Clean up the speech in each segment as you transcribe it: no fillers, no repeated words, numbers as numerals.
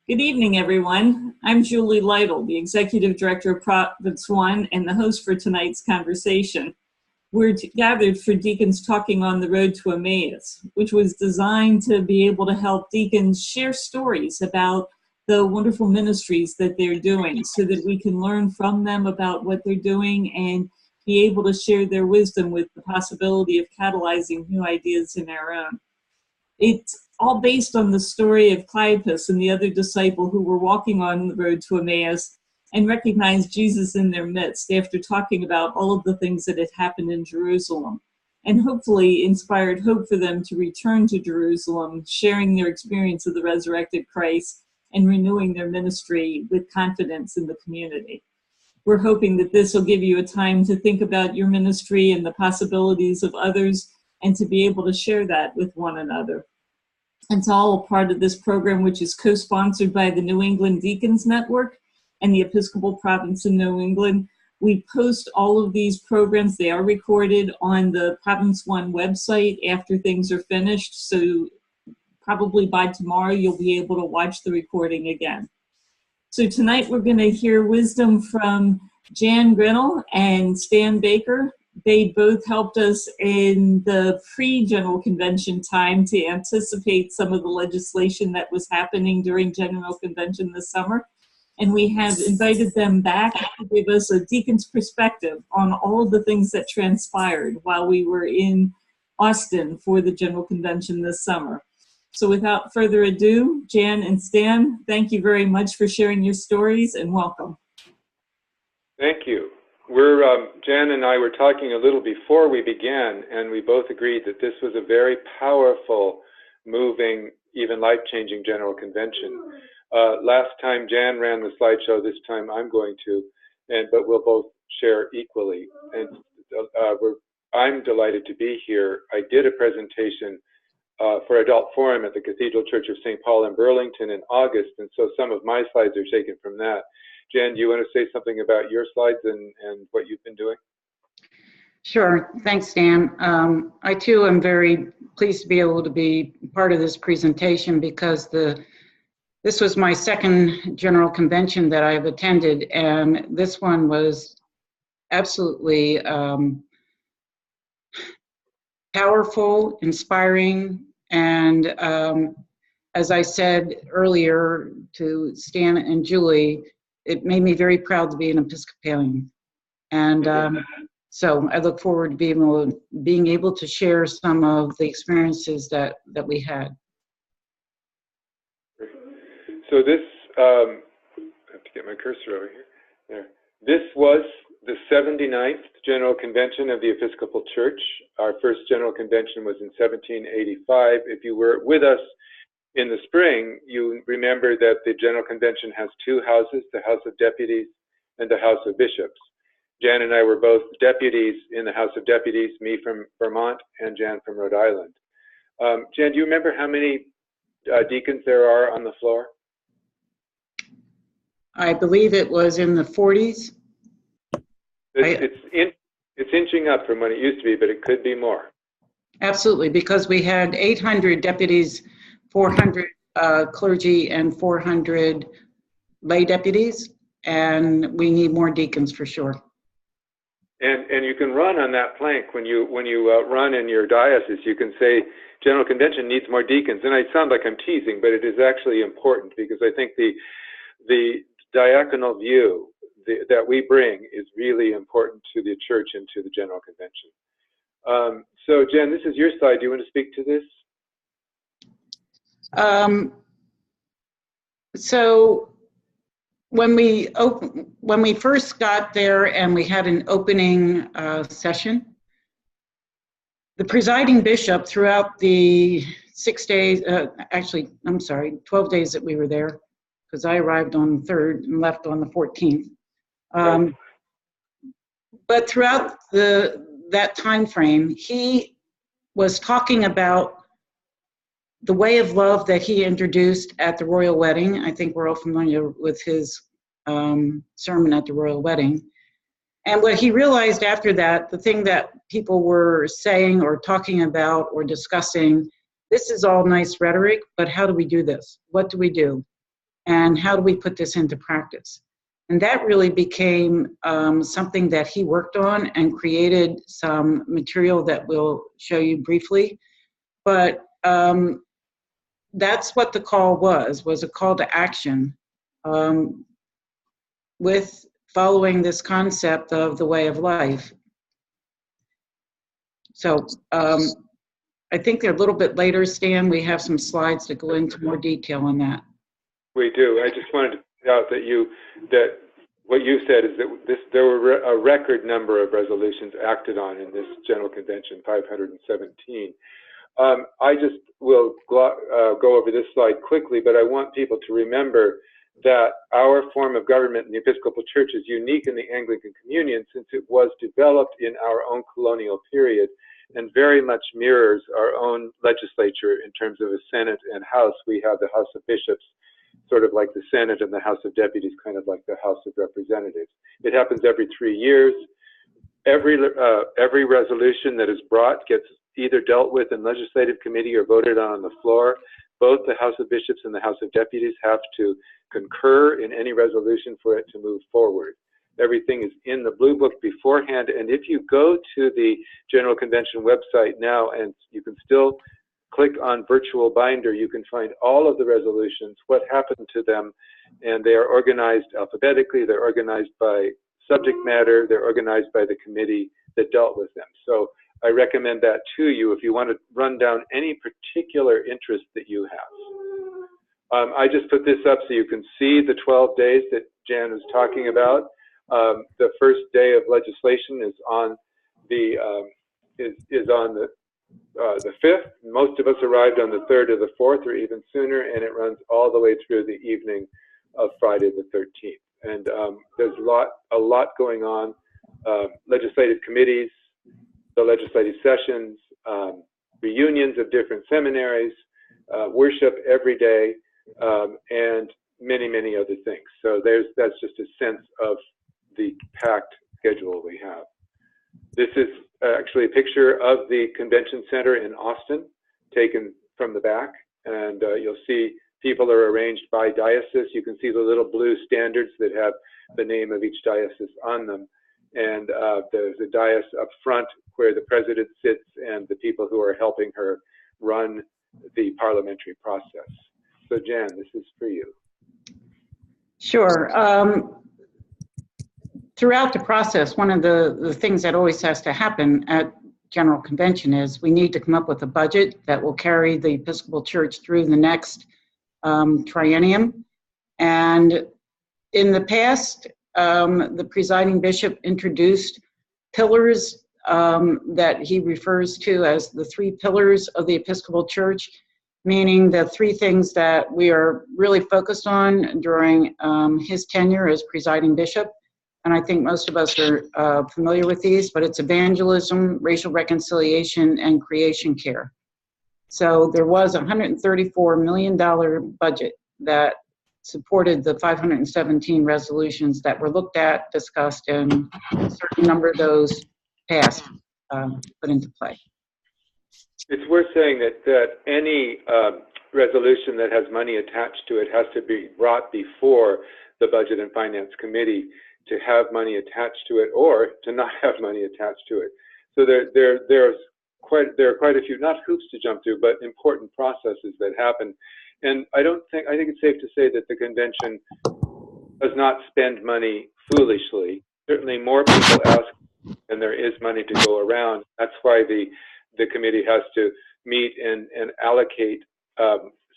Good evening, everyone. I'm Julie Lytle, the Executive Director of Province One and the host for tonight's conversation. We're gathered for Deacons Talking on the Road to Emmaus, which was designed to be able to help deacons share stories about the wonderful ministries that they're doing so that we can learn from them about what they're doing and be able to share their wisdom with the possibility of catalyzing new ideas in our own. It's all based on the story of Cleopas and the other disciple who were walking on the road to Emmaus and recognized Jesus in their midst after talking about all of the things that had happened in Jerusalem, and hopefully inspired hope for them to return to Jerusalem, sharing their experience of the resurrected Christ and renewing their ministry with confidence in the community. We're hoping that this will give you a time to think about your ministry and the possibilities of others and to be able to share that with one another. It's all a part of this program, which is co-sponsored by the New England Deacons Network and the Episcopal Province of New England. We post all of these programs. They are recorded on the Province One website after things are finished. So probably by tomorrow, you'll be able to watch the recording again. So tonight we're going to hear wisdom from Janice Grinnell and Stannard Baker. They both helped us in the pre-General Convention time to anticipate some of the legislation that was happening during General Convention this summer. And we have invited them back to give us a deacon's perspective on all of the things that transpired while we were in Austin for the General Convention this summer. So without further ado, Jan and Stan, thank you very much for sharing your stories and welcome. Thank you. Jan and I were talking a little before we began, and we both agreed that this was a very powerful, moving, even life-changing General Convention. Last time Jan ran the slideshow, this time I'm going to, but we'll both share equally. And I'm delighted to be here. I did a presentation for Adult Forum at the Cathedral Church of St. Paul in Burlington in August, and so some of my slides are taken from that. Jan, do you want to say something about your slides and what you've been doing? Sure. Thanks, Dan. I, too, am very pleased to be able to be part of this presentation because this was my second General Convention that I've attended, and this one was absolutely powerful, inspiring, and as I said earlier to Stan and Julie, it made me very proud to be an Episcopalian. And so I look forward to being able to share some of the experiences that we had. So this, I have to get my cursor over here. There. This was the 79th General Convention of the Episcopal Church. Our first General Convention was in 1785. If you were with us in the spring, you remember that the General Convention has two houses, the House of Deputies and the House of Bishops. Jan and I were both deputies in the House of Deputies, me from Vermont and Jan from Rhode Island. Jan, do you remember how many deacons there are on the floor? I believe it was in the 40s. It's inching up from what it used to be, but it could be more. Absolutely, because we had 800 deputies, 400 clergy, and 400 lay deputies, and we need more deacons for sure. And you can run on that plank when you run in your diocese. You can say General Convention needs more deacons, and I sound like I'm teasing, but it is actually important because I think the diaconal view that we bring is really important to the church and to the General Convention. So Jen, this is your slide. Do you want to speak to this? So when we first got there and we had an opening session, the presiding bishop throughout the 6 days, 12 days that we were there, because I arrived on the 3rd and left on the 14th. Right. But throughout that time frame, he was talking about the way of love that he introduced at the royal wedding. I think we're all familiar with his sermon at the royal wedding. And what he realized after that, the thing that people were saying or talking about or discussing, this is all nice rhetoric, but how do we do this? What do we do? and how do we put this into practice? And that really became something that he worked on and created some material that we'll show you briefly. But that's what the call was a call to action with following this concept of the way of life. So I think they're a little bit later, Stan. We have some slides that go into more detail on that. We do. I just wanted to point out that what you said is that there were a record number of resolutions acted on in this General Convention, 517. I just will go over this slide quickly, but I want people to remember that our form of government in the Episcopal Church is unique in the Anglican Communion since it was developed in our own colonial period and very much mirrors our own legislature in terms of a Senate and House. We have the House of Bishops, sort of like the Senate, and the House of Deputies, kind of like the House of Representatives. It happens every 3 years. Every resolution that is brought gets either dealt with in legislative committee or voted on the floor. Both the House of Bishops and the House of Deputies have to concur in any resolution for it to move forward. Everything is in the Blue Book beforehand, and if you go to the General Convention website now, and you can still click on Virtual Binder, you can find all of the resolutions, what happened to them, and they are organized alphabetically, they're organized by subject matter, they're organized by the committee that dealt with them. So I recommend that to you if you want to run down any particular interest that you have. I just put this up so you can see the 12 days that Jan was talking about. The first day of legislation is on the 5th. Most of us arrived on the 3rd or the 4th or even sooner, and it runs all the way through the evening of Friday the 13th. And there's a lot going on. Legislative committees, the legislative sessions, reunions of different seminaries, worship every day, and many, many other things. So that's just a sense of the packed schedule we have. This is actually a picture of the convention center in Austin, taken from the back, and you'll see people are arranged by diocese. You can see the little blue standards that have the name of each diocese on them, and there's a dais up front where the president sits and the people who are helping her run the parliamentary process. So Jan, this is for you. Sure. Throughout the process, one of the things that always has to happen at General Convention is we need to come up with a budget that will carry the Episcopal Church through the next triennium. And in the past, the presiding bishop introduced pillars that he refers to as the 3 pillars of the Episcopal Church, meaning the 3 things that we are really focused on during his tenure as presiding bishop. And I think most of us are familiar with these, but it's evangelism, racial reconciliation, and creation care. So there was a $134 million budget that supported the 517 resolutions that were looked at, discussed, and a certain number of those passed, put into play. It's worth saying that any resolution that has money attached to it has to be brought before the Budget and Finance Committee to have money attached to it or to not have money attached to it. So there are quite a few, not hoops to jump through, but important processes that happen. And I think it's safe to say that the convention does not spend money foolishly. Certainly more people ask than there is money to go around. That's why the committee has to meet and allocate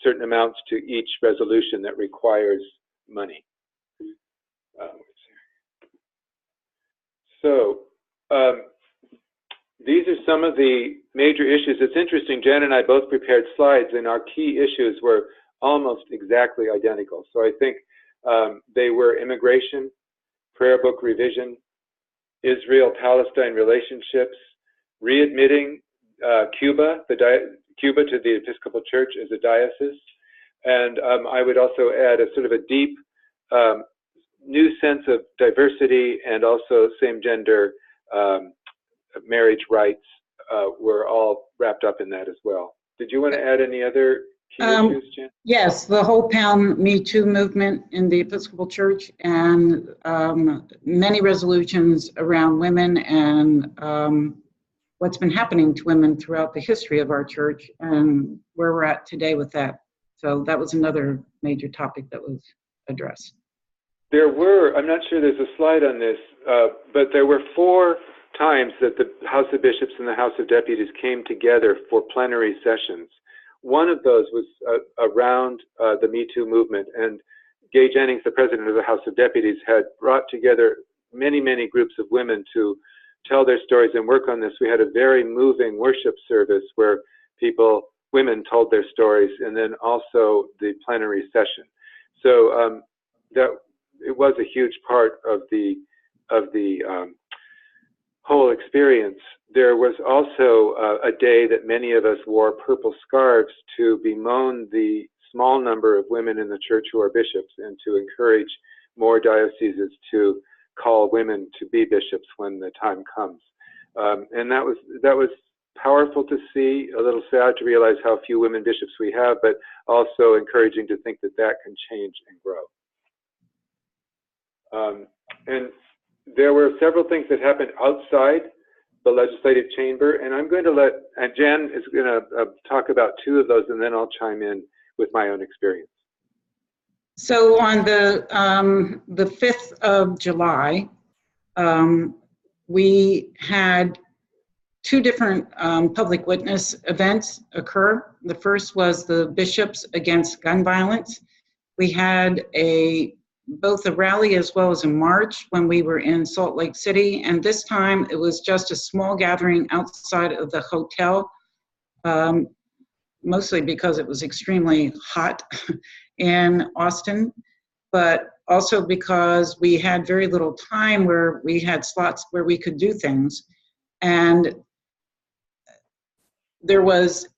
certain amounts to each resolution that requires money. So these are some of the major issues. It's interesting, Jan and I both prepared slides, and our key issues were almost exactly identical. So I think they were immigration, prayer book revision, Israel-Palestine relationships, readmitting Cuba to the Episcopal Church as a diocese, and I would also add a sort of a deep new sense of diversity and also same-gender marriage rights were all wrapped up in that as well. Did you want to add any other key issues, Jan? Yes, the whole pound Me Too movement in the Episcopal Church, and many resolutions around women and what's been happening to women throughout the history of our church and where we're at today with that. So that was another major topic that was addressed. There were, I'm not sure there's a slide on this, but there were 4 times that the House of Bishops and the House of Deputies came together for plenary sessions. One of those was around the Me Too movement, and Gay Jennings, the president of the House of Deputies, had brought together many, many groups of women to tell their stories and work on this. We had a very moving worship service where women told their stories, and then also the plenary session. So that it was a huge part of the whole experience. There was also a day that many of us wore purple scarves to bemoan the small number of women in the church who are bishops, and to encourage more dioceses to call women to be bishops when the time comes. And that was powerful to see, a little sad to realize how few women bishops we have, but also encouraging to think that that can change and grow. And there were several things that happened outside the legislative chamber, and I'm going to and Jan is going to talk about 2 of those, and then I'll chime in with my own experience. So on the 5th of July, we had 2 different public witness events occur. The first was the Bishops Against Gun Violence. We had both a rally as well as a march when we were in Salt Lake City, and this time it was just a small gathering outside of the hotel, mostly because it was extremely hot in Austin, but also because we had very little time where we had slots where we could do things. And there was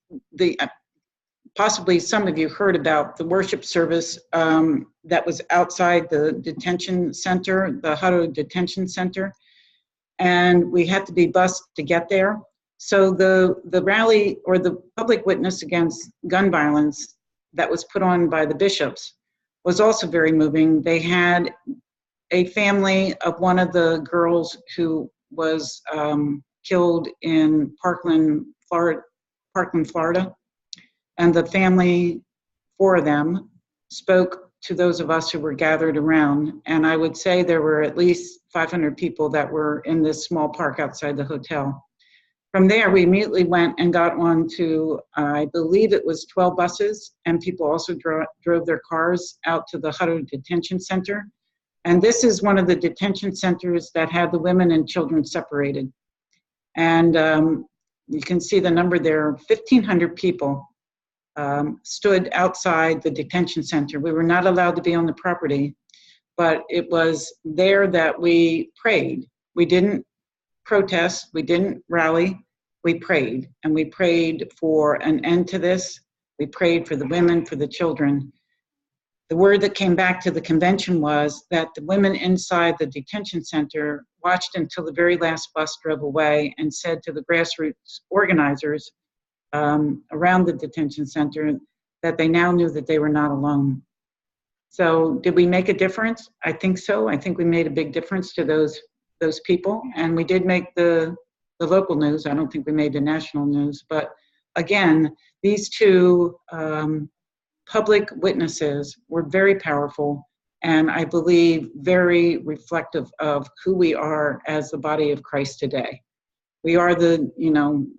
possibly some of you heard about the worship service that was outside the detention center, the Hutto Detention Center, and we had to be bused to get there. So the rally, or the public witness against gun violence that was put on by the bishops, was also very moving. They had a family of one of the girls who was killed in Parkland, Florida. And the family, 4 of them, spoke to those of us who were gathered around. And I would say there were at least 500 people that were in this small park outside the hotel. From there, we immediately went and got on to, I believe it was 12 buses, and people also drove their cars out to the Hutto Detention Center. And this is one of the detention centers that had the women and children separated. And you can see the number there, 1,500 people stood outside the detention center. We were not allowed to be on the property, but it was there that we prayed. We didn't protest, we didn't rally, we prayed. And we prayed for an end to this. We prayed for the women, for the children. The word that came back to the convention was that the women inside the detention center watched until the very last bus drove away and said to the grassroots organizers around the detention center that they now knew that they were not alone. So did we make a difference? I think so. I think we made a big difference to those people, and we did make the local news. I don't think we made the national news, but again, these 2 public witnesses were very powerful, and I believe very reflective of who we are as the body of Christ today. We are the,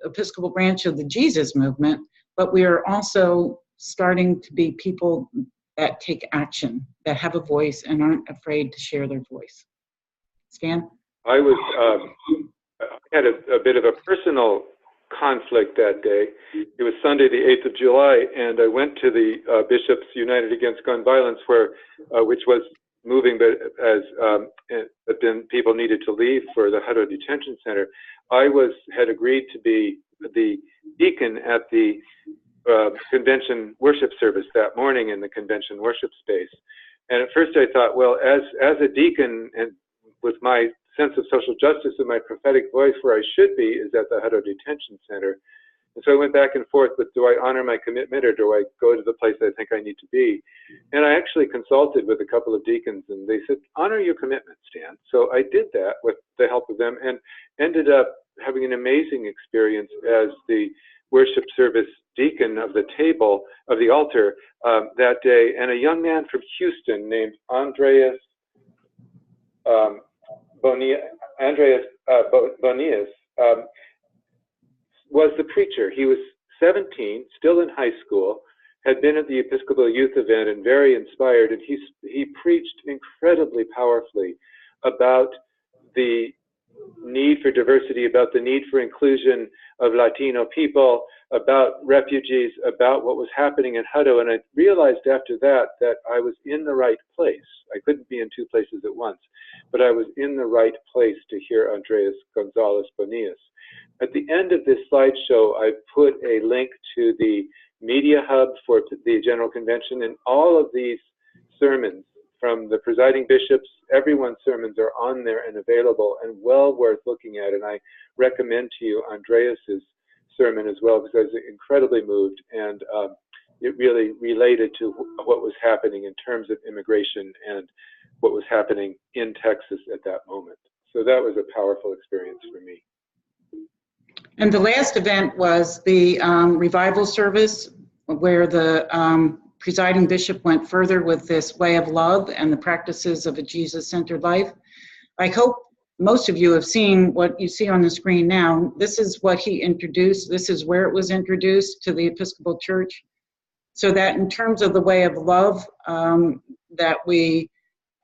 Episcopal branch of the Jesus movement, but we are also starting to be people that take action, that have a voice and aren't afraid to share their voice. Stan? I had a bit of a personal conflict that day. It was Sunday, the 8th of July, and I went to the Bishops United Against Gun Violence, which was moving, but then people needed to leave for the Hutto Detention Center. I had agreed to be the deacon at the convention worship service that morning in the convention worship space. And at first I thought, well, as a deacon, and with my sense of social justice and my prophetic voice, where I should be is at the Hutto Detention Center. And so I went back and forth with, do I honor my commitment or do I go to the place I think I need to be? And I actually consulted with a couple of deacons, and they said, honor your commitment, Stan. So I did that with the help of them and ended up having an amazing experience as the worship service deacon of the table, of the altar that day. And a young man from Houston named Andreas Bonias was the preacher. He was 17, still in high school, had been at the Episcopal Youth Event and very inspired, and he preached incredibly powerfully about the need for diversity, about the need for inclusion of Latino people, about refugees, about what was happening in Hutto. And I realized after that I was in the right place. I couldn't be in two places at once, but I was in the right place to hear Andreas Gonzalez Bonias. At the end of this slideshow, I put a link to the media hub for the General Convention, and all of these sermons from the presiding bishops, everyone's sermons are on there and available and well worth looking at. And I recommend to you Andreas's sermon as well, because I was incredibly moved, and it really related to what was happening in terms of immigration and what was happening in Texas at that moment. So that was a powerful experience for me. And the last event was the revival service, where the presiding bishop went further with this way of love and the practices of a Jesus-centered life. I hope most of you have seen what you see on the screen now. This is what he introduced. This is where it was introduced to the Episcopal Church. So that in terms of the way of love, that we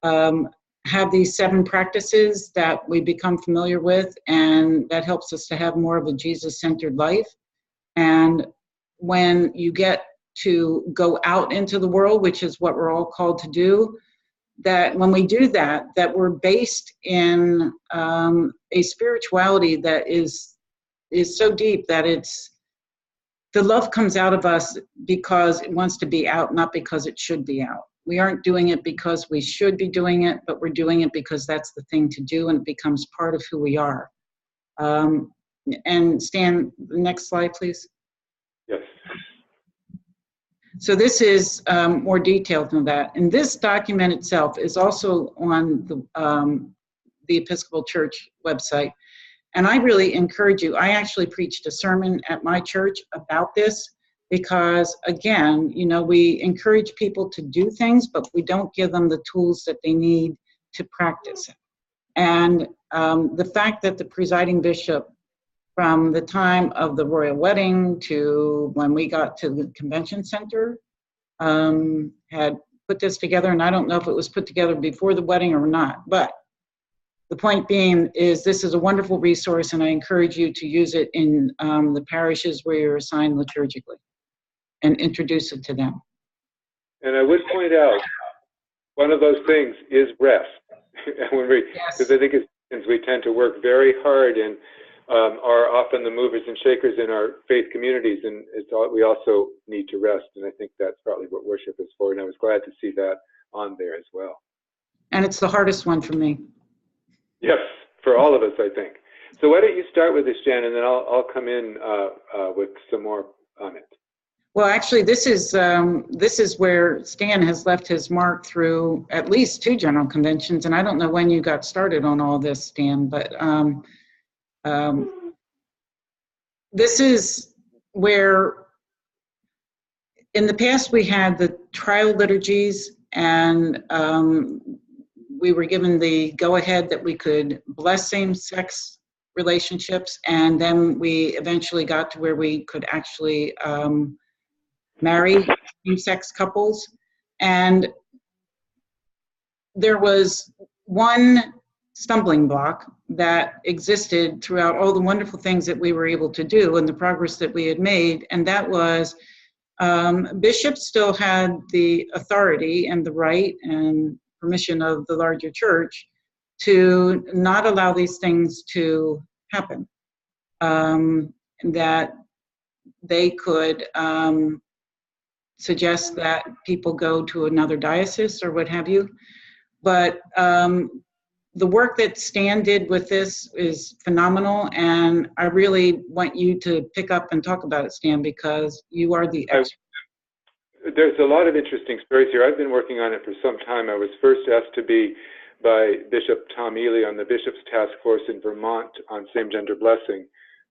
have these 7 practices that we become familiar with, and that helps us to have more of a Jesus-centered life. And when you get to go out into the world, which is what we're all called to do, that when we do that, that we're based in a spirituality that is so deep that the love comes out of us because it wants to be out, not because it should be out. We aren't doing it because we should be doing it, but we're doing it because that's the thing to do, and it becomes part of who we are. And Stan, the next slide, please. Yes. So this is more detailed than that. And this document itself is also on the Episcopal Church website. And I really encourage you. I actually preached a sermon at my church about this because, again, you know, we encourage people to do things, but we don't give them the tools that they need to practice it. And the fact that the presiding bishop, from the time of the royal wedding to when we got to the convention center, had put this together. And I don't know if it was put together before the wedding or not, but the point being is this is a wonderful resource, and I encourage you to use it in the parishes where you're assigned liturgically and introduce it to them. And I would point out, one of those things is rest. When we, because I think as we tend to work very hard and are often the movers and shakers in our faith communities, and we also need to rest. And I think that's probably what worship is for. And I was glad to see that on there as well. And it's the hardest one for me. Yes, for all of us, I think. So why don't you start with this, Jan, and then I'll come in with some more on it. Well, actually, this is where Stan has left his mark through at least 2 general conventions, and I don't know when you got started on all this, Stan, but this is where, in the past, we had the trial liturgies, and we were given the go-ahead that we could bless same-sex relationships, and then we eventually got to where we could actually marry same-sex couples. And there was one stumbling block that existed throughout all the wonderful things that we were able to do and the progress that we had made, and that was bishops still had the authority and the right and permission of the larger church to not allow these things to happen, that they could suggest that people go to another diocese or what have you. But the work that Stan did with this is phenomenal, and I really want you to pick up and talk about it, Stan, because you are the expert. There's a lot of interesting stories here. I've been working on it for some time. I was first asked to be by Bishop Tom Ely on the Bishop's Task Force in Vermont on same-gender blessing,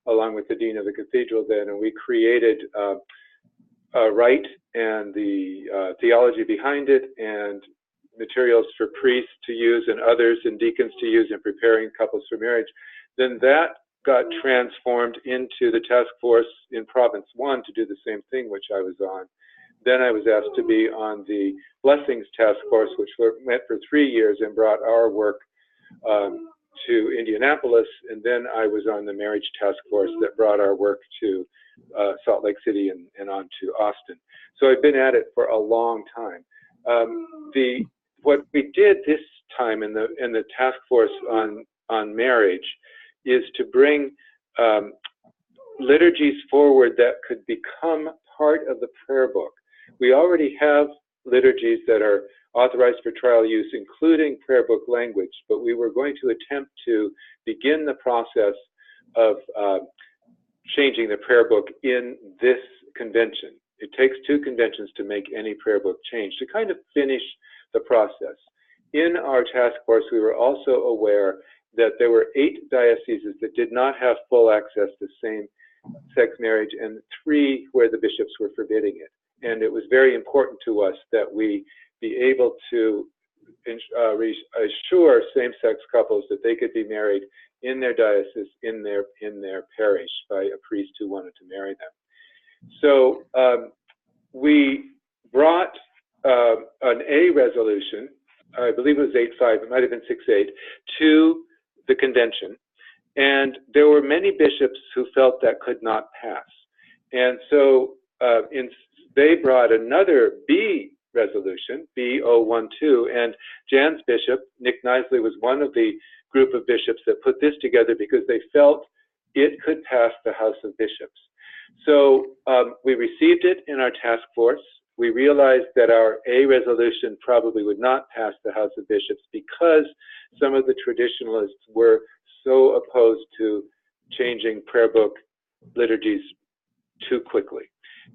along with the Dean of the Cathedral then, and we created a rite and the theology behind it and materials for priests to use and others and deacons to use in preparing couples for marriage. Then that got transformed into the task force in Province 1 to do the same thing, which I was on. Then I was asked to be on the Blessings Task Force, which met for 3 years and brought our work to Indianapolis. And then I was on the Marriage Task Force that brought our work to Salt Lake City and on to Austin. So I've been at it for a long time. What we did this time in the task force on marriage is to bring liturgies forward that could become part of the prayer book. We already have liturgies that are authorized for trial use, including prayer book language, but we were going to attempt to begin the process of changing the prayer book in this convention. It takes 2 conventions to make any prayer book change, to kind of finish the process. In our task force, we were also aware that there were 8 dioceses that did not have full access to same-sex marriage and 3 where the bishops were forbidding it. And it was very important to us that we be able to assure same-sex couples that they could be married in their diocese, in their parish, by a priest who wanted to marry them. So we brought an A resolution, I believe it was 8-5, it might have been 6-8, to the convention. And there were many bishops who felt that could not pass. And so they brought another B resolution, B012, and Jan's bishop, Nick Knisley, was one of the group of bishops that put this together because they felt it could pass the House of Bishops. So we received it in our task force. We realized that our A resolution probably would not pass the House of Bishops because some of the traditionalists were so opposed to changing prayer book liturgies too quickly.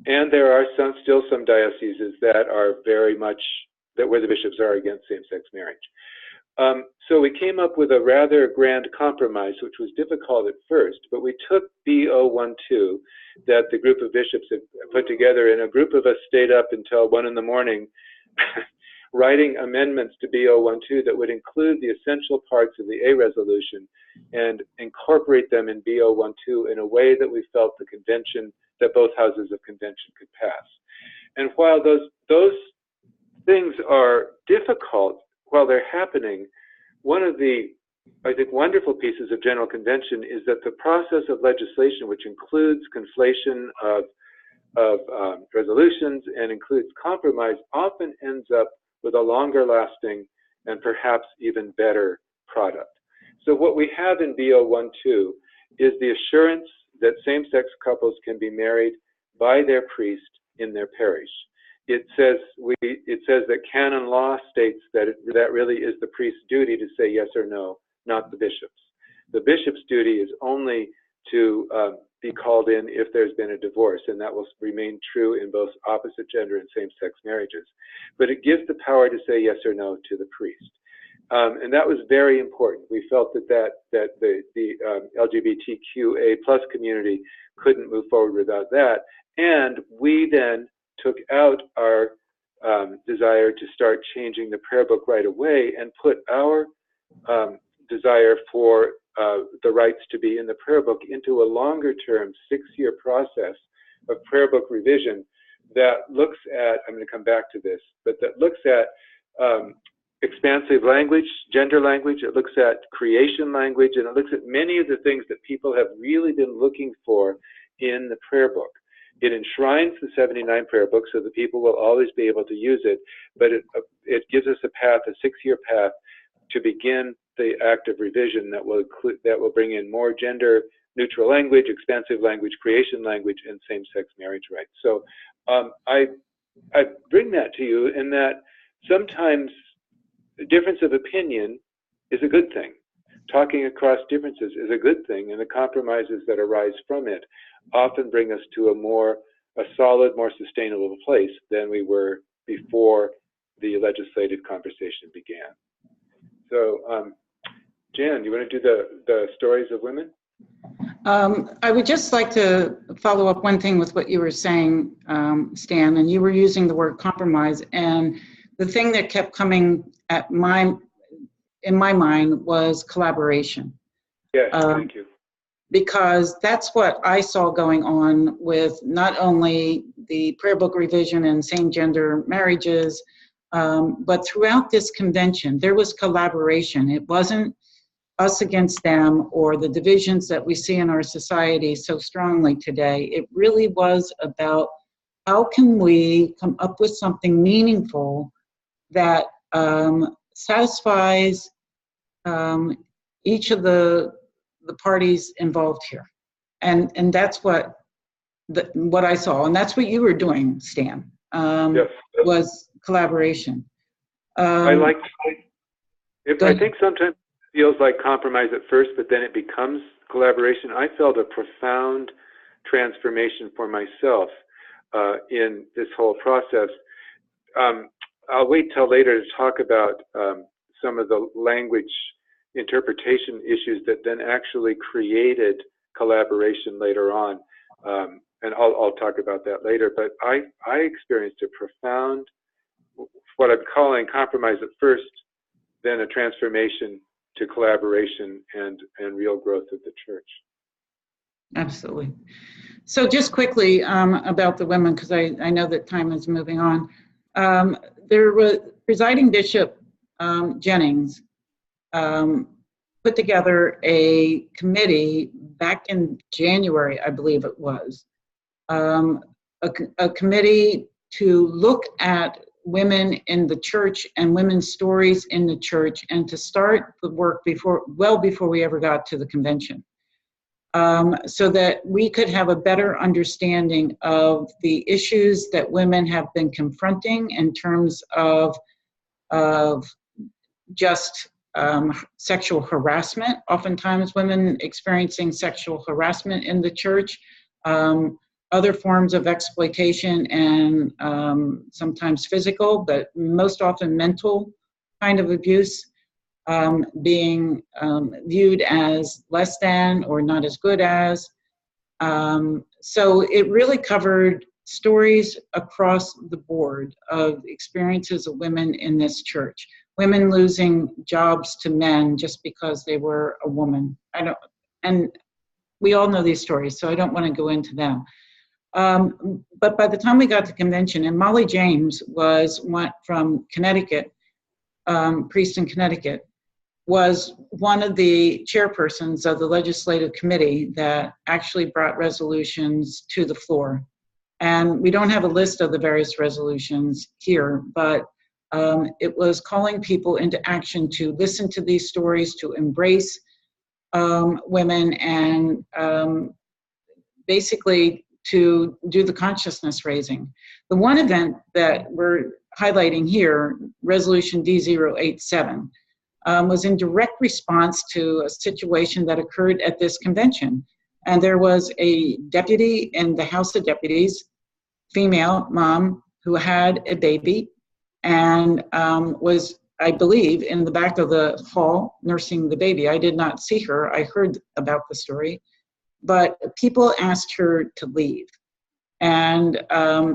And there are still some dioceses that are very much, where the bishops are against same-sex marriage. So we came up with a rather grand compromise, which was difficult at first, but we took B012 that the group of bishops had put together, and a group of us stayed up until 1 in the morning writing amendments to B012 that would include the essential parts of the A resolution and incorporate them in B012 in a way that we felt the convention, that both houses of convention could pass. And while those things are difficult, while they're happening, one of the, I think, wonderful pieces of General Convention is that the process of legislation, which includes conflation of resolutions and includes compromise, often ends up with a longer lasting and perhaps even better product. So what we have in B012 is the assurance that same-sex couples can be married by their priest in their parish. It says that canon law states that that really is the priest's duty to say yes or no, not the bishop's. The bishop's duty is only to be called in if there's been a divorce, and that will remain true in both opposite gender and same-sex marriages. But it gives the power to say yes or no to the priest. And that was very important. We felt that the LGBTQA+ community couldn't move forward without that. And we then took out our desire to start changing the prayer book right away and put our desire for the rights to be in the prayer book into a longer-term 6-year process of prayer book revision that looks at, I'm going to come back to this, but that looks at expansive language, gender language, it looks at creation language, and it looks at many of the things that people have really been looking for in the prayer book. It enshrines the 79 prayer book so that people will always be able to use it, but it gives us a path, a 6-year path, to begin the act of revision that will bring in more gender-neutral language, expansive language, creation language, and same-sex marriage rights. So I bring that to you in that sometimes difference of opinion is a good thing. Talking across differences is a good thing, and the compromises that arise from it often bring us to a solid, more sustainable place than we were before the legislative conversation began. So, Jan, you want to do the stories of women? I would just like to follow up one thing with what you were saying, Stan, and you were using the word compromise, and the thing that kept coming in my mind was collaboration. Yes, thank you. Because that's what I saw going on with not only the prayer book revision and same-gender marriages, but throughout this convention, there was collaboration. It wasn't us against them or the divisions that we see in our society so strongly today. It really was about how can we come up with something meaningful that satisfies each of the parties involved here. And that's what I saw, and that's what you were doing, Stan, Yes. was collaboration. I think sometimes it feels like compromise at first, but then it becomes collaboration. I felt a profound transformation for myself in this whole process. I'll wait till later to talk about some of the language interpretation issues that then actually created collaboration later on. And I'll talk about that later. But I experienced a profound, what I'm calling compromise at first, then a transformation to collaboration and real growth of the church. Absolutely. So just quickly about the women, because I know that time is moving on. There was presiding Bishop Jennings put together a committee back in January, I believe it was, a committee to look at women in the church and women's stories in the church, and to start the work well before we ever got to the convention, so that we could have a better understanding of the issues that women have been confronting in terms of just sexual harassment, oftentimes women experiencing sexual harassment in the church, other forms of exploitation and sometimes physical, but most often mental kind of abuse, being viewed as less than or not as good as. So it really covered stories across the board of experiences of women in this church. Women losing jobs to men just because they were a woman. And we all know these stories, so I don't want to go into them. But by the time we got to convention, and Molly James went from Connecticut, priest in Connecticut, was one of the chairpersons of the legislative committee that actually brought resolutions to the floor. And we don't have a list of the various resolutions here, but it was calling people into action to listen to these stories, to embrace women, and basically to do the consciousness raising. The one event that we're highlighting here, Resolution D087, was in direct response to a situation that occurred at this convention. And there was a deputy in the House of Deputies, female mom, who had a baby and was, I believe, in the back of the hall nursing the baby. I did not see her. I heard about the story. But people asked her to leave, and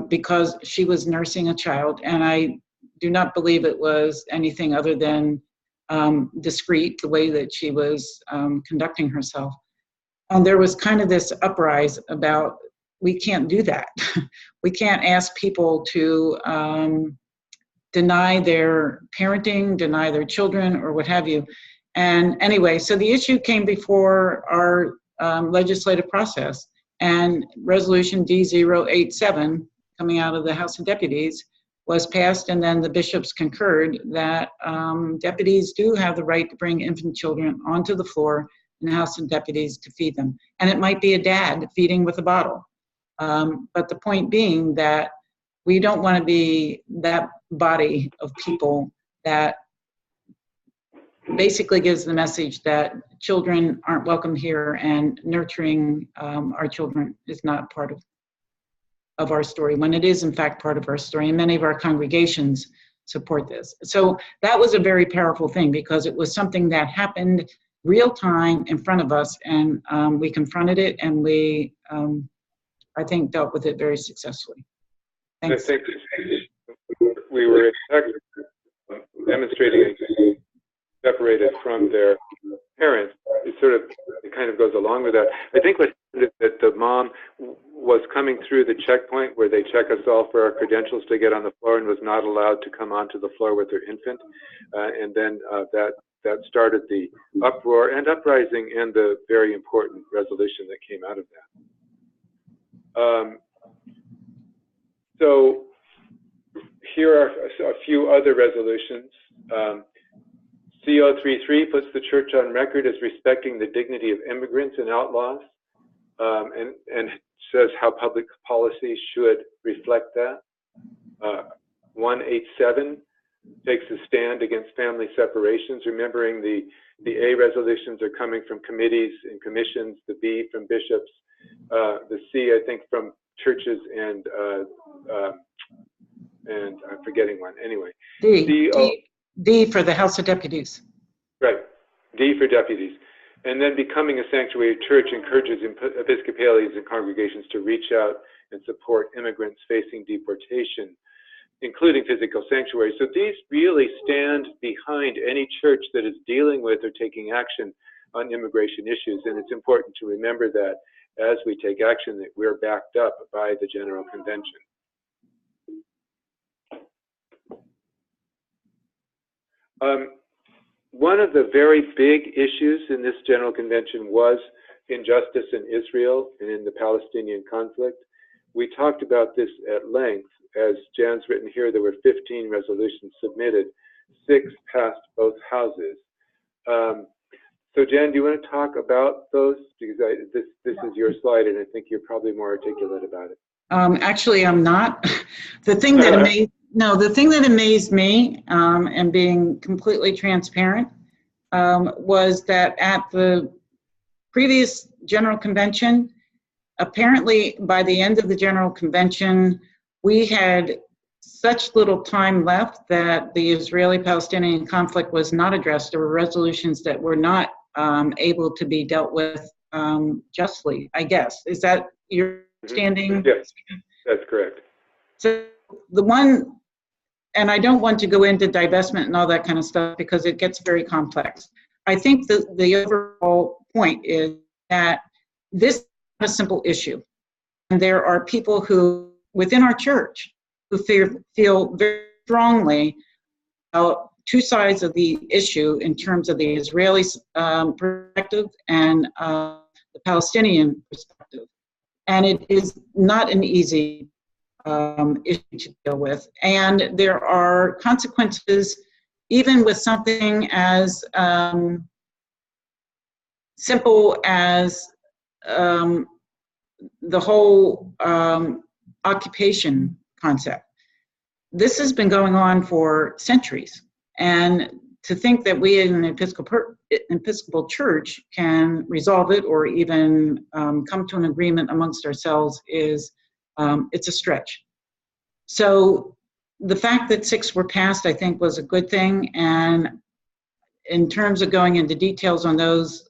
because she was nursing a child, and I do not believe it was anything other than discreet, the way that she was conducting herself. And there was kind of this uprise about, we can't do that. We can't ask people to deny their parenting, deny their children, or what have you. And anyway, so the issue came before our legislative process, and Resolution D087, coming out of the House of Deputies, was passed, and then the bishops concurred that deputies do have the right to bring infant children onto the floor in the House of Deputies to feed them. And it might be a dad feeding with a bottle. But the point being that we don't want to be that body of people that basically gives the message that children aren't welcome here, and nurturing our children is not part of our story, when it is in fact part of our story, and many of our congregations support this. So that was a very powerful thing, because it was something that happened real time in front of us, and we confronted it, and we, I think, dealt with it very successfully. Thanks. I think we were demonstrating separated from their parents. It kind of goes along with that. I think what happened is that the mom was coming through the checkpoint where they check us all for our credentials to get on the floor, and was not allowed to come onto the floor with her infant. And then that started the uproar and uprising, and the very important resolution that came out of that. So here are a few other resolutions. CO33 puts the church on record as respecting the dignity of immigrants and outlaws, and says how public policy should reflect that. 187 takes a stand against family separations, remembering the A resolutions are coming from committees and commissions, the B from bishops, the C, I think, from churches, and I'm forgetting one. Anyway, D for the House of Deputies. Right, D for deputies. And then becoming a sanctuary church encourages Episcopalians and congregations to reach out and support immigrants facing deportation, including physical sanctuaries. So these really stand behind any church that is dealing with or taking action on immigration issues. And it's important to remember that as we take action, that we're backed up by the General Convention. One of the very big issues in this General Convention was injustice in Israel and in the Palestinian conflict. We talked about this at length. As Jan's written here, there were 15 resolutions submitted. 6 passed both houses. So Jan, do you want to talk about those? Because this is your slide, and I think you're probably more articulate about it. Actually, I'm not. The thing that amazed me, and being completely transparent, was that at the previous General Convention, apparently by the end of the General Convention, we had such little time left that the Israeli-Palestinian conflict was not addressed. There were resolutions that were not able to be dealt with justly, I guess. Is that your understanding? Yes, that's correct. So the one, and I don't want to go into divestment and all that kind of stuff because it gets very complex. I think the overall point is that this is not a simple issue. And there are people who, within our church, who feel very strongly about two sides of the issue in terms of the Israeli perspective and the Palestinian perspective. And it is not an easy issue to deal with. And there are consequences, even with something as simple as the whole occupation concept. This has been going on for centuries. And to think that we in an Episcopal church can resolve it or even come to an agreement amongst ourselves is, it's a stretch. So the fact that 6 were passed, I think, was a good thing. And in terms of going into details on those,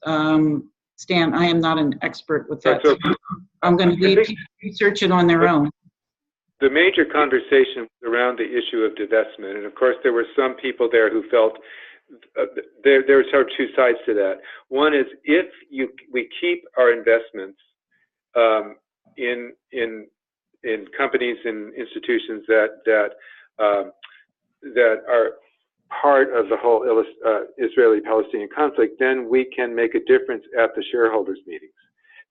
Stan, I am not an expert with that. So I'm going to leave people to research it on their own. The major conversation was around the issue of divestment. And of course, there were some people there who felt there were sort of two sides to that. One is if we keep our investments in companies and institutions that are part of the whole Israeli-Palestinian conflict, then we can make a difference at the shareholders' meetings.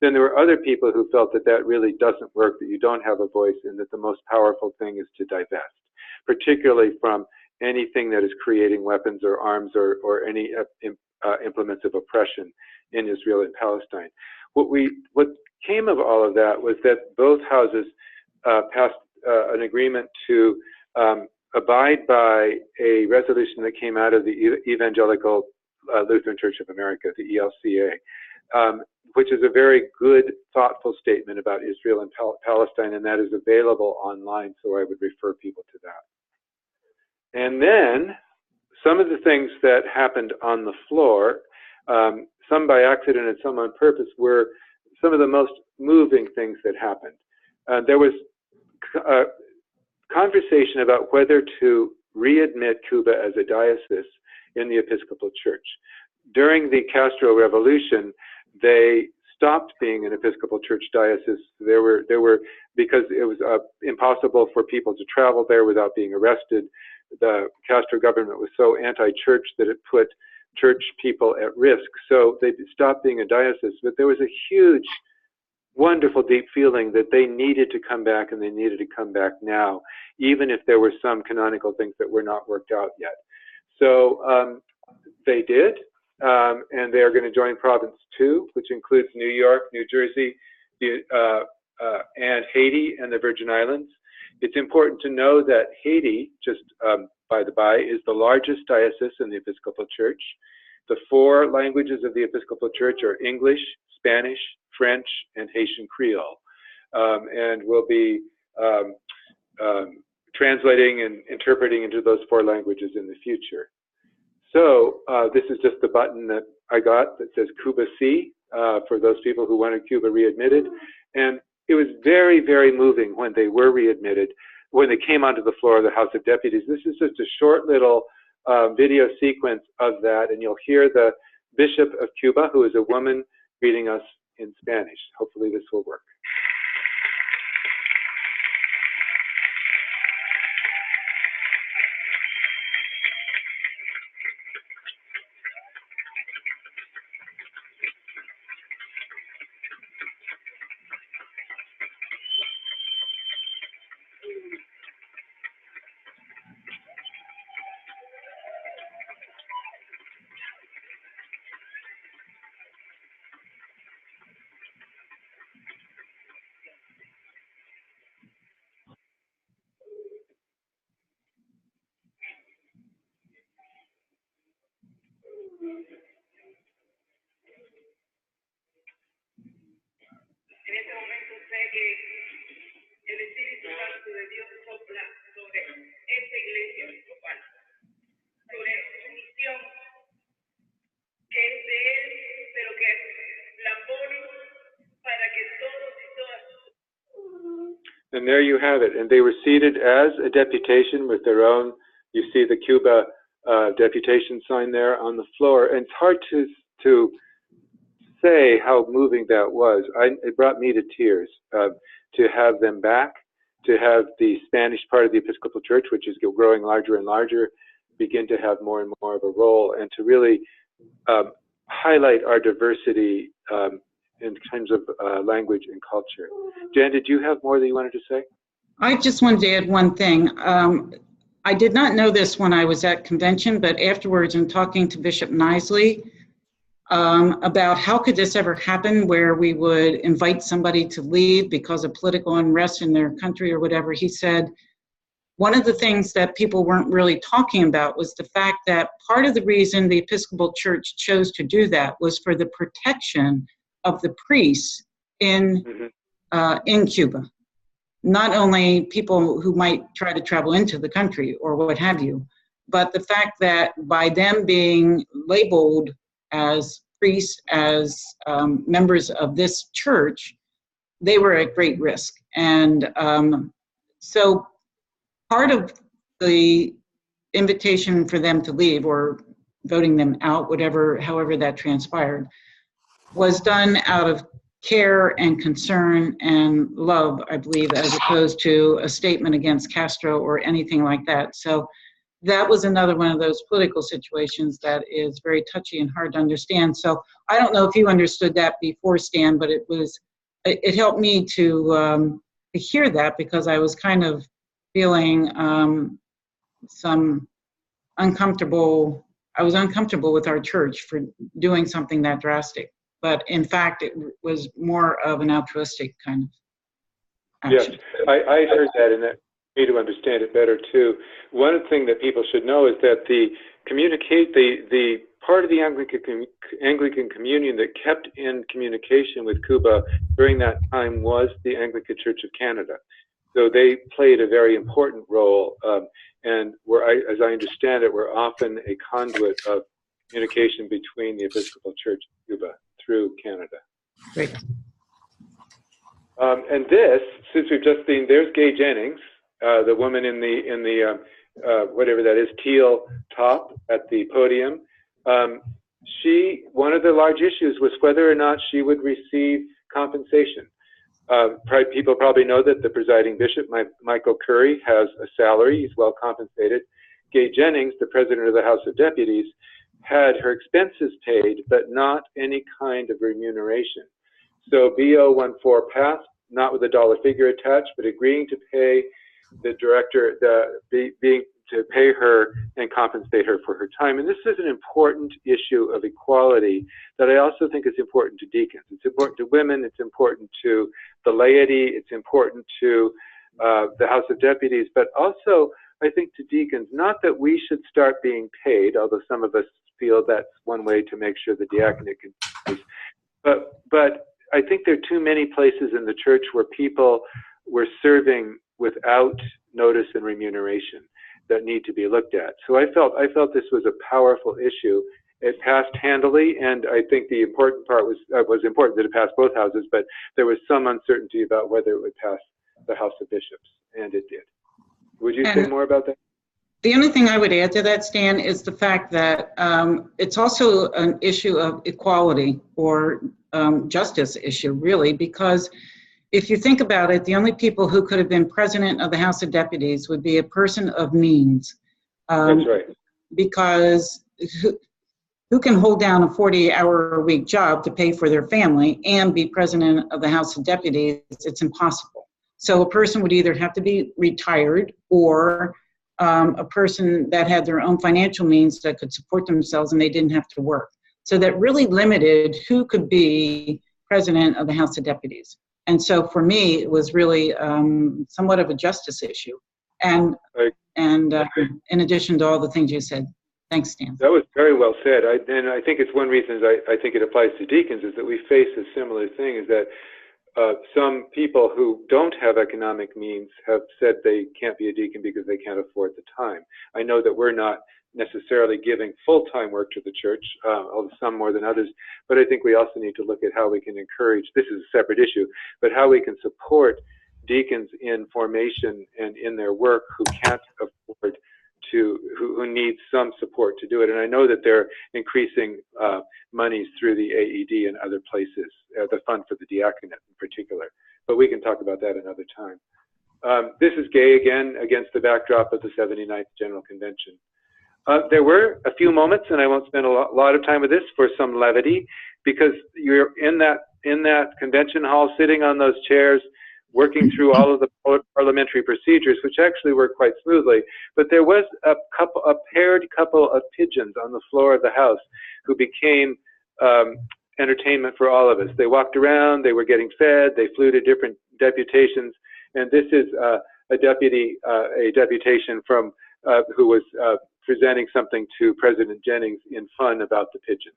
Then there were other people who felt that that really doesn't work, that you don't have a voice, and that the most powerful thing is to divest, particularly from anything that is creating weapons or arms or any implements of oppression in Israel and Palestine. What came of all of that was that both houses passed an agreement to abide by a resolution that came out of the Evangelical Lutheran Church of America, the ELCA, which is a very good, thoughtful statement about Israel and Palestine, and that is available online, so I would refer people to that. And then some of the things that happened on the floor, some by accident and some on purpose, were some of the most moving things that happened. There was a conversation about whether to readmit Cuba as a diocese in the Episcopal Church. During the Castro Revolution, they stopped being an Episcopal Church diocese. There were because it was impossible for people to travel there without being arrested. The Castro government was so anti-church that it put church people at risk. So they stopped being a diocese. But there was a huge, wonderful, deep feeling that they needed to come back, and they needed to come back now, even if there were some canonical things that were not worked out yet. So they did, and they are going to join Province 2, which includes New York, New Jersey, and Haiti and the Virgin Islands. It's important to know that Haiti, just by the by, is the largest diocese in the Episcopal Church. The 4 languages of the Episcopal Church are English, Spanish, French, and Haitian Creole, and we'll be translating and interpreting into those 4 languages in the future. So this is just the button that I got that says Cuba C for those people who wanted Cuba readmitted. And it was very, very moving when they were readmitted, when they came onto the floor of the House of Deputies. This is just a short little video sequence of that, and you'll hear the Bishop of Cuba, who is a woman, greeting us in Spanish. Hopefully this will work. And there you have it. And they were seated as a deputation with their own, you see the Cuba deputation sign there on the floor. And it's hard to say how moving that was. It brought me to tears to have them back, to have the Spanish part of the Episcopal Church, which is growing larger and larger, begin to have more and more of a role, and to really highlight our diversity in terms of language and culture. Jan, did you have more that you wanted to say? I just wanted to add one thing. I did not know this when I was at convention, but afterwards in talking to Bishop Nisley about how could this ever happen where we would invite somebody to leave because of political unrest in their country or whatever, he said, one of the things that people weren't really talking about was the fact that part of the reason the Episcopal Church chose to do that was for the protection of the priests in Cuba. Not only people who might try to travel into the country or what have you, but the fact that by them being labeled as priests, as members of this church, they were at great risk. And so part of the invitation for them to leave or voting them out, however that transpired, was done out of care and concern and love, I believe, as opposed to a statement against Castro or anything like that. So that was another one of those political situations that is very touchy and hard to understand. So I don't know if you understood that before, Stan, but it helped me to hear that, because I was kind of feeling I was uncomfortable with our church for doing something that drastic. But in fact, it was more of an altruistic kind of action. Yes, I heard that, and that made me to understand it better too. One thing that people should know is that the part of the Anglican Communion that kept in communication with Cuba during that time was the Anglican Church of Canada. So they played a very important role, and as I understand it, were often a conduit of communication between the Episcopal Church of Cuba through Canada. Great. And this, since we've just seen, there's Gay Jennings, the woman in the whatever that is, teal top at the podium. One of the large issues was whether or not she would receive compensation. People probably know that the presiding bishop, Michael Curry, has a salary. He's well compensated. Gay Jennings, the president of the House of Deputies, had her expenses paid, but not any kind of remuneration. So BO 14 passed, not with a dollar figure attached, but agreeing to pay the director, to pay her and compensate her for her time. And this is an important issue of equality that I also think is important to deacons. It's important to women, it's important to the laity, it's important to the House of Deputies, but also I think to deacons, not that we should start being paid, although some of us feel that's one way to make sure the diaconate continues, but I think there are too many places in the church where people were serving without notice and remuneration that need to be looked at. So I felt this was a powerful issue. It passed handily, and I think the important part was important that it passed both houses, but there was some uncertainty about whether it would pass the House of Bishops, and it did. Would you say more about that? The only thing I would add to that, Stan, is the fact that it's also an issue of equality or justice issue, really, because if you think about it, the only people who could have been president of the House of Deputies would be a person of means. That's right. Because who can hold down a 40-hour-a-week job to pay for their family and be president of the House of Deputies? It's impossible. So a person would either have to be retired or a person that had their own financial means that could support themselves and they didn't have to work. So that really limited who could be president of the House of Deputies. And so for me, it was really somewhat of a justice issue. And in addition to all the things you said. Thanks, Stan. That was very well said. And I think it's one reason I think it applies to deacons is that we face a similar thing, is that some people who don't have economic means have said they can't be a deacon because they can't afford the time. I know that we're not necessarily giving full-time work to the church, although some more than others, but I think we also need to look at how we can encourage, this is a separate issue, but how we can support deacons in formation and in their work who can't afford to, who need some support to do it. And I know that they're increasing monies through the AED and other places, the fund for the diaconate in particular, but we can talk about that another time. This is Gay again against the backdrop of the 79th General Convention. There were a few moments, and I won't spend a lot of time with this, for some levity, because you're in that convention hall, sitting on those chairs, working through all of the parliamentary procedures, which actually worked quite smoothly. But there was a paired couple of pigeons on the floor of the House who became entertainment for all of us. They walked around, they were getting fed, they flew to different deputations, and this is a deputation from who was presenting something to President Jennings in fun about the pigeons.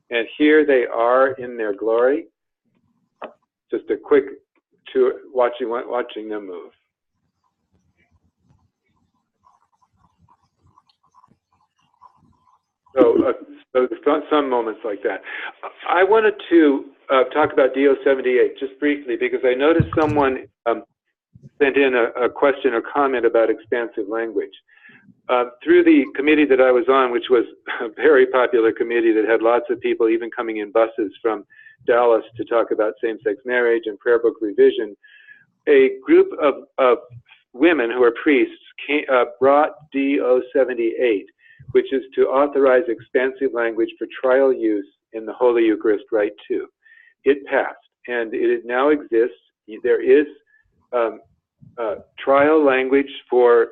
And here they are in their glory. Just a quick tour, watching them move. So some moments like that. I wanted to talk about DO 78 just briefly, because I noticed someone sent in a question or comment about expansive language. Through the committee that I was on, which was a very popular committee that had lots of people even coming in buses from Dallas to talk about same-sex marriage and prayer book revision, a group of women who are priests brought DO 78, which is to authorize expansive language for trial use in the Holy Eucharist Rite 2. It passed, and it now exists. There is trial language for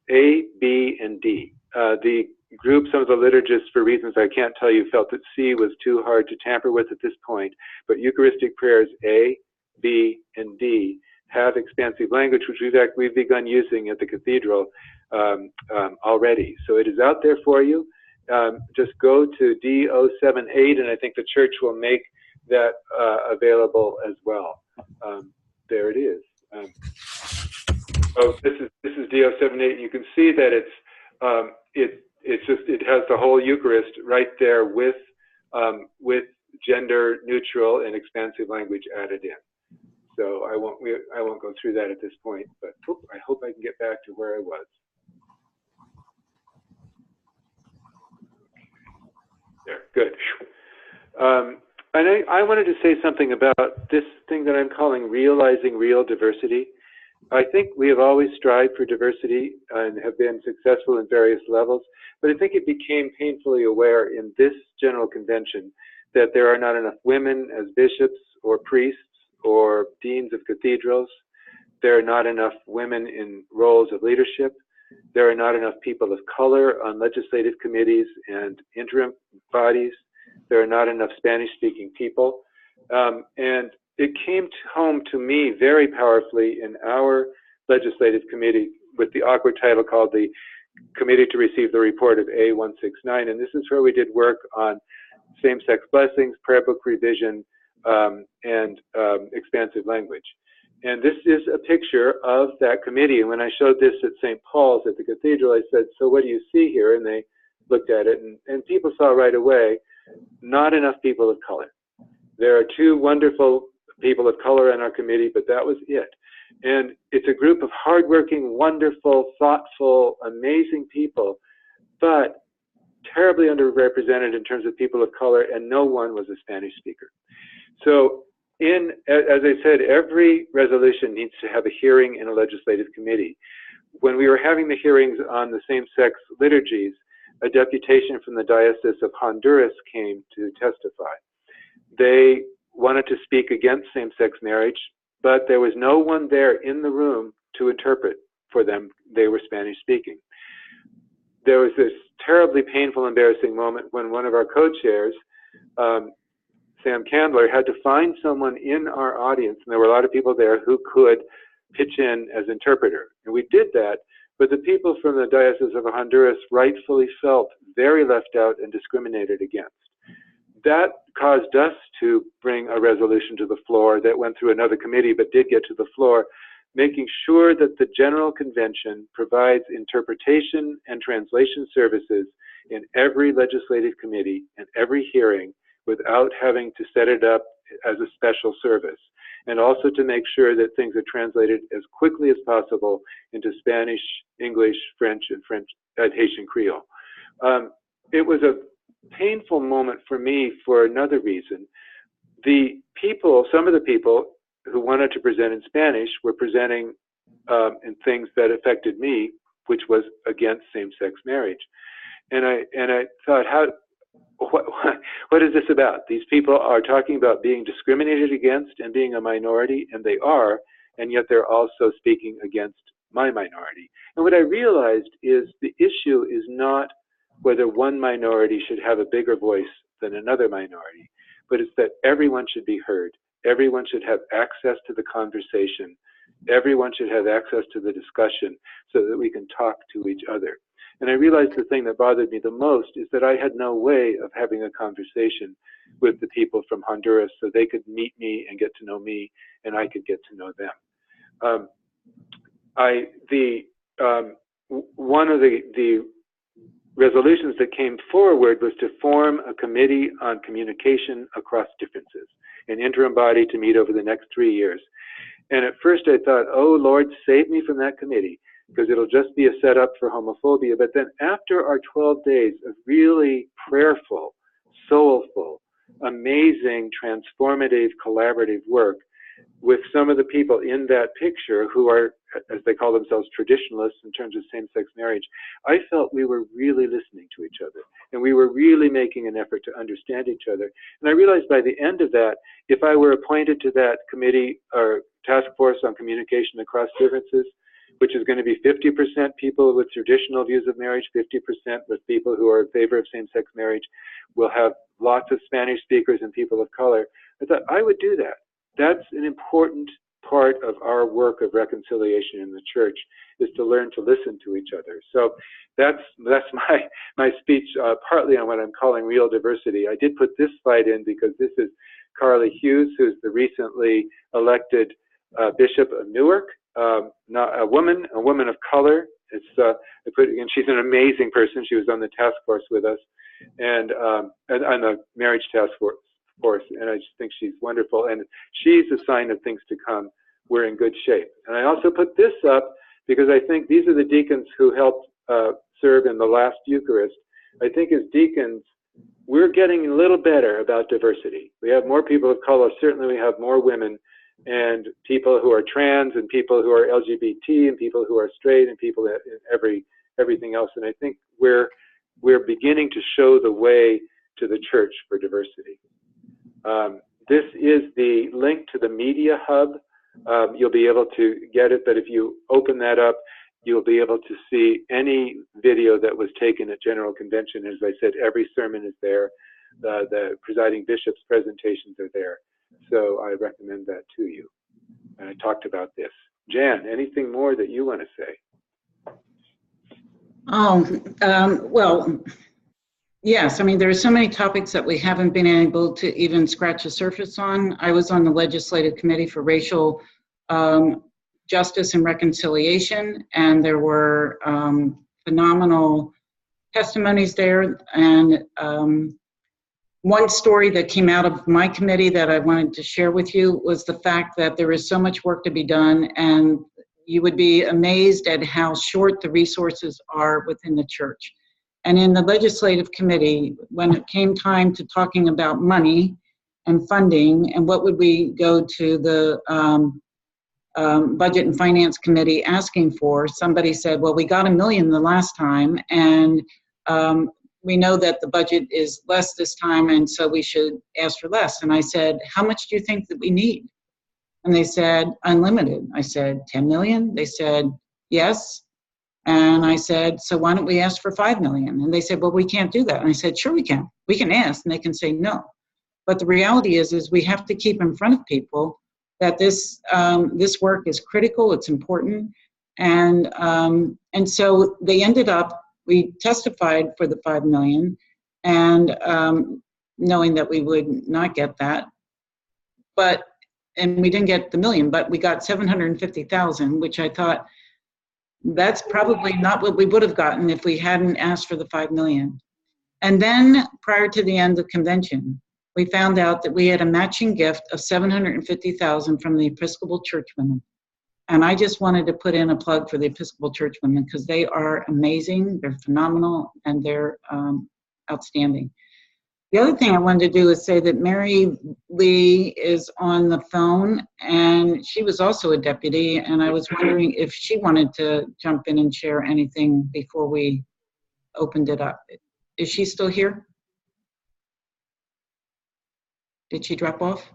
A, B, and D. The group, some of the liturgists, for reasons I can't tell you, felt that C was too hard to tamper with at this point, but Eucharistic prayers A, B, and D have expansive language, which we've begun using at the cathedral. already. So it is out there for you. Just go to D078, and I think the church will make that available as well. There it is. So this is D078. You can see that it has the whole Eucharist right there with gender neutral and expansive language added in. So I won't go through that at this point, but I hope I can get back to where I was. There, good. And I wanted to say something about this thing that I'm calling realizing real diversity. I think we have always strived for diversity and have been successful in various levels, but I think it became painfully aware in this General Convention that there are not enough women as bishops or priests or deans of cathedrals. There are not enough women in roles of leadership. There are not enough people of color on legislative committees and interim bodies. There are not enough Spanish-speaking people. And it came home to me very powerfully in our legislative committee with the awkward title called the Committee to Receive the Report of A169. And this is where we did work on same-sex blessings, prayer book revision, and expansive language. And this is a picture of that committee. And when I showed this at St. Paul's at the cathedral, I said, so what do you see here? And they looked at it, and people saw right away, not enough people of color. There are two wonderful people of color on our committee, but that was it. And it's a group of hardworking, wonderful, thoughtful, amazing people, but terribly underrepresented in terms of people of color, and no one was a Spanish speaker. So as I said, every resolution needs to have a hearing in a legislative committee. When we were having the hearings on the same-sex liturgies, a deputation from the Diocese of Honduras came to testify. They wanted to speak against same-sex marriage, but there was no one there in the room to interpret for them. They were Spanish-speaking. There was this terribly painful, embarrassing moment when one of our co-chairs, Sam Candler, had to find someone in our audience, and there were a lot of people there who could pitch in as interpreter. And we did that, but the people from the Diocese of Honduras rightfully felt very left out and discriminated against. That caused us to bring a resolution to the floor that went through another committee but did get to the floor, making sure that the General Convention provides interpretation and translation services in every legislative committee and every hearing without having to set it up as a special service, and also to make sure that things are translated as quickly as possible into Spanish, English, French, and Haitian Creole. It was a painful moment for me for another reason. Some of the people who wanted to present in Spanish were presenting in things that affected me, which was against same-sex marriage. And I thought, what is this about? These people are talking about being discriminated against and being a minority, and they are, and yet they're also speaking against my minority. And what I realized is the issue is not whether one minority should have a bigger voice than another minority, but it's that everyone should be heard. Everyone should have access to the conversation. Everyone should have access to the discussion so that we can talk to each other. And I realized the thing that bothered me the most is that I had no way of having a conversation with the people from Honduras so they could meet me and get to know me, and I could get to know them. One of the resolutions that came forward was to form a committee on communication across differences, an interim body to meet over the next 3 years. And at first I thought, oh Lord, save me from that committee, because it'll just be a setup for homophobia. But then after our 12 days of really prayerful, soulful, amazing, transformative, collaborative work with some of the people in that picture who are, as they call themselves, traditionalists in terms of same-sex marriage, I felt we were really listening to each other, and we were really making an effort to understand each other. And I realized by the end of that, if I were appointed to that committee or task force on communication across differences, which is going to be 50% people with traditional views of marriage, 50% with people who are in favor of same-sex marriage, we'll have lots of Spanish speakers and people of color. I thought I would do that. That's an important part of our work of reconciliation in the church is to learn to listen to each other. So that's my speech, partly on what I'm calling real diversity. I did put this slide in because this is Carly Hughes, who's the recently elected Bishop of Newark, not a woman of color. It's and she's an amazing person. She was on the task force with us, and on the marriage task force, and I just think she's wonderful. And she's a sign of things to come. We're in good shape. And I also put this up because I think these are the deacons who helped serve in the last Eucharist. I think as deacons, we're getting a little better about diversity. We have more people of color. Certainly we have more women and people who are trans and people who are LGBT and people who are straight and people in everything else. And I think we're beginning to show the way to the church for diversity. This is the link to the media hub. You'll be able to get it, but if you open that up, you'll be able to see any video that was taken at General Convention. As I said, every sermon is there. The presiding bishop's presentations are there. So I recommend that to you. And I talked about this. Jan, anything more that you want to say? Well, yes. I mean, there are so many topics that we haven't been able to even scratch the surface on. I was on the Legislative Committee for Racial Justice and Reconciliation, and there were phenomenal testimonies there. And one story that came out of my committee that I wanted to share with you was the fact that there is so much work to be done, and you would be amazed at how short the resources are within the church. And in the Legislative Committee, when it came time to talking about money and funding and what would we go to the Budget and Finance Committee asking for, somebody said, well, we got $1 million the last time, and we know that the budget is less this time, and so we should ask for less. And I said, how much do you think that we need? And they said, unlimited. I said, 10 million? They said, yes. And I said, so why don't we ask for 5 million? And they said, well, we can't do that. And I said, sure we can. We can ask, and they can say no. But the reality is we have to keep in front of people that this work is critical, it's important. And so they ended up, we testified for the 5 million, and knowing that we would not get that. And we didn't get the million, but we got 750,000, which I thought, that's probably not what we would have gotten if we hadn't asked for the 5 million. And then prior to the end of convention, we found out that we had a matching gift of 750,000 from the Episcopal Church women. And I just wanted to put in a plug for the Episcopal Church women because they are amazing, they're phenomenal, and they're outstanding. The other thing I wanted to do is say that Mary Lee is on the phone, and she was also a deputy, and I was wondering if she wanted to jump in and share anything before we opened it up. Is she still here? Did she drop off?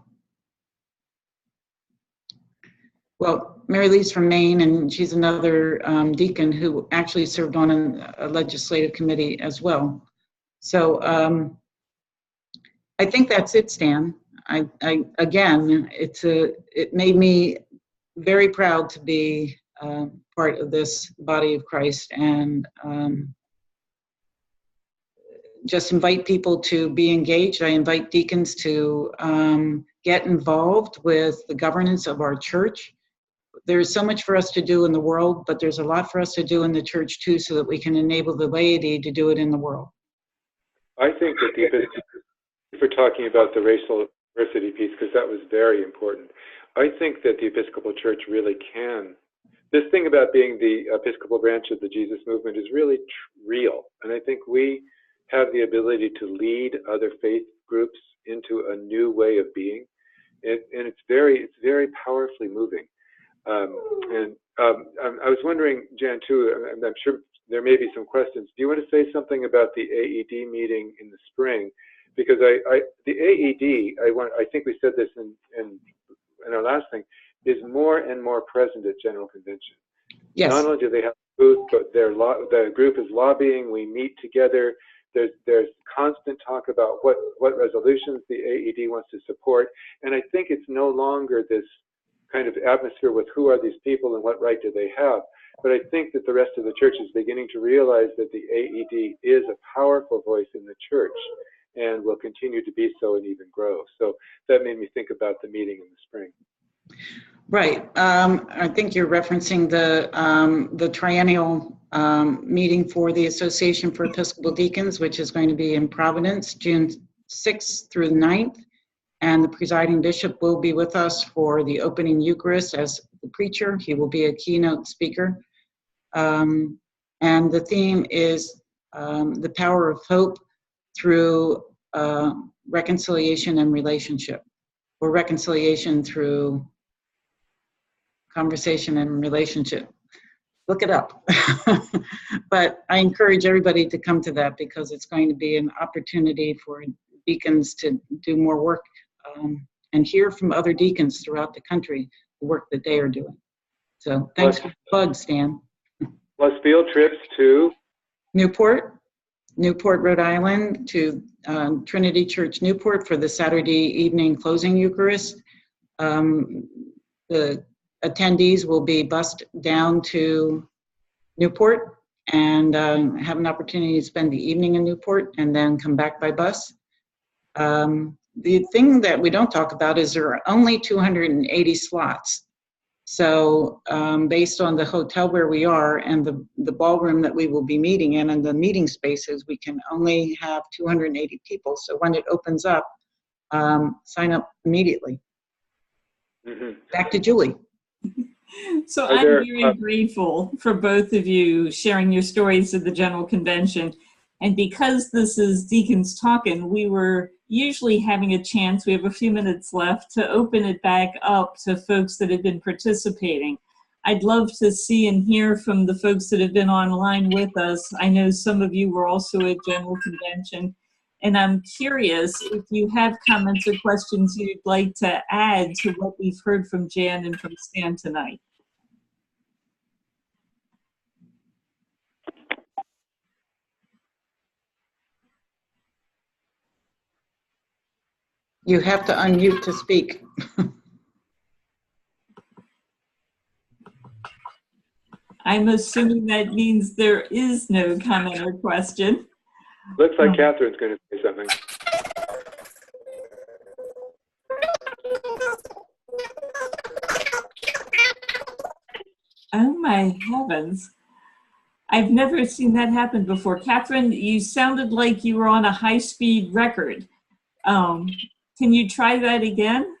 Well, Mary Lee's from Maine, and she's another deacon who actually served on a legislative committee as well. So I think that's it, Stan. Again, it made me very proud to be part of this body of Christ, and just invite people to be engaged. I invite deacons to get involved with the governance of our church. There's so much for us to do in the world, but there's a lot for us to do in the church too, so that we can enable the laity to do it in the world. I think that for talking about the racial diversity piece, because that was very important. I think that the Episcopal Church really can. This thing about being the Episcopal branch of the Jesus movement is really real. And I think we have the ability to lead other faith groups into a new way of being. And it's very powerfully moving. I was wondering, Jan, too, I'm sure there may be some questions. Do you want to say something about the AED meeting in the spring? Because the AED, I think we said this in our last thing, is more and more present at General Convention. Yes. Not only do they have a booth, but the group is lobbying. We meet together. There's constant talk about what resolutions the AED wants to support. And I think it's no longer this kind of atmosphere with who are these people and what right do they have. But I think that the rest of the church is beginning to realize that the AED is a powerful voice in the church and will continue to be so and even grow. So that made me think about the meeting in the spring. Right. I think you're referencing the triennial meeting for the Association for Episcopal Deacons, which is going to be in Providence, June 6th through the 9th. And the presiding bishop will be with us for the opening Eucharist as the preacher. He will be a keynote speaker. And the theme is the power of hope through reconciliation and relationship, or reconciliation through conversation and relationship. Look it up. But I encourage everybody to come to that because it's going to be an opportunity for deacons to do more work and hear from other deacons throughout the country, the work that they are doing. So thanks for the plug, Stan. Plus field trips to Newport, Rhode Island, to Trinity Church Newport for the Saturday evening closing Eucharist. The attendees will be bused down to Newport and have an opportunity to spend the evening in Newport and then come back by bus. The thing that we don't talk about is there are only 280 slots. So based on the hotel where we are and the ballroom that we will be meeting in and the meeting spaces, we can only have 280 people. So when it opens up, sign up immediately. Mm-hmm. Back to Julie. So I'm very grateful for both of you sharing your stories at the General Convention. And because this is Deacons Talking, we were usually having a chance, we have a few minutes left, to open it back up to folks that have been participating. I'd love to see and hear from the folks that have been online with us. I know some of you were also at General Convention. And I'm curious if you have comments or questions you'd like to add to what we've heard from Jan and from Stan tonight. You have to unmute to speak. I'm assuming that means there is no comment or question. Looks like Catherine's going to say something. Oh my heavens. I've never seen that happen before. Catherine, you sounded like you were on a high-speed record. Can you try that again?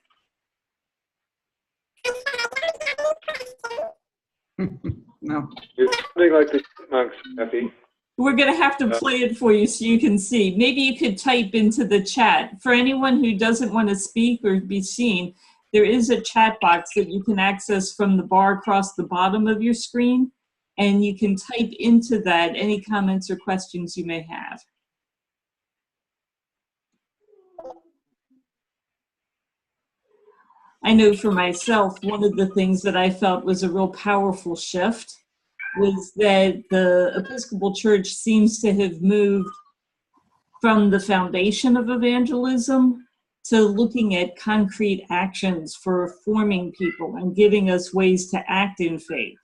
No. It's something like the chipmunks, Effie. We're going to have to play it for you so you can see. Maybe you could type into the chat. For anyone who doesn't want to speak or be seen, there is a chat box that you can access from the bar across the bottom of your screen, and you can type into that any comments or questions you may have. I know for myself, one of the things that I felt was a real powerful shift was that the Episcopal Church seems to have moved from the foundation of evangelism to looking at concrete actions for forming people and giving us ways to act in faith.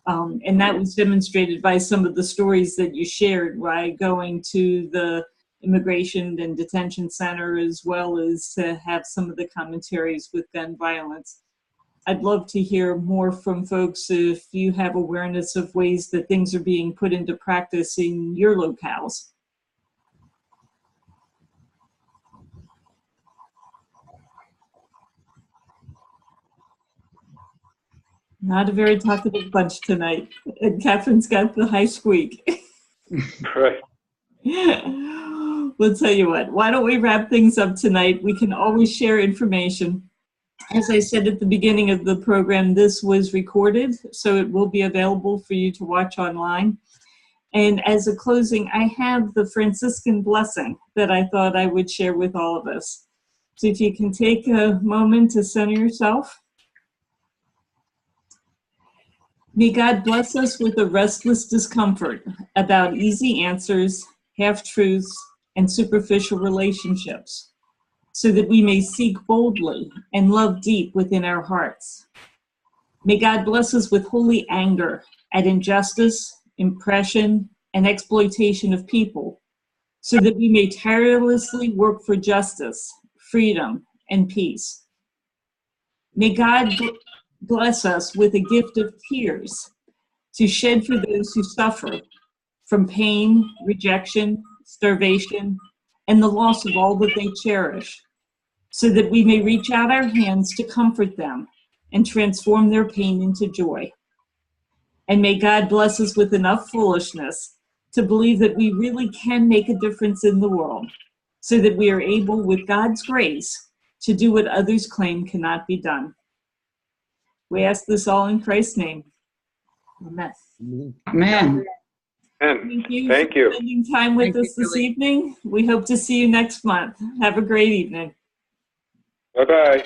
And that was demonstrated by some of the stories that you shared, by going to the Immigration and Detention Center, as well as to have some of the commentaries with gun violence. I'd love to hear more from folks if you have awareness of ways that things are being put into practice in your locales. Not a very talkative bunch tonight. And Catherine's got the high squeak. Right. We'll tell you what, why don't we wrap things up tonight? We can always share information. As I said at the beginning of the program, this was recorded, so it will be available for you to watch online. And as a closing, I have the Franciscan blessing that I thought I would share with all of us. So if you can take a moment to center yourself. May God bless us with a restless discomfort about easy answers, half-truths, and superficial relationships, so that we may seek boldly and love deep within our hearts. May God bless us with holy anger at injustice, oppression, and exploitation of people, so that we may tirelessly work for justice, freedom, and peace. May God bless us with a gift of tears to shed for those who suffer from pain, rejection, starvation, and the loss of all that they cherish, so that we may reach out our hands to comfort them and transform their pain into joy. And may God bless us with enough foolishness to believe that we really can make a difference in the world, so that we are able, with God's grace, to do what others claim cannot be done. We ask this all in Christ's name. Amen. Amen. And Thank you for spending time with us this evening. We hope to see you next month. Have a great evening. Bye-bye.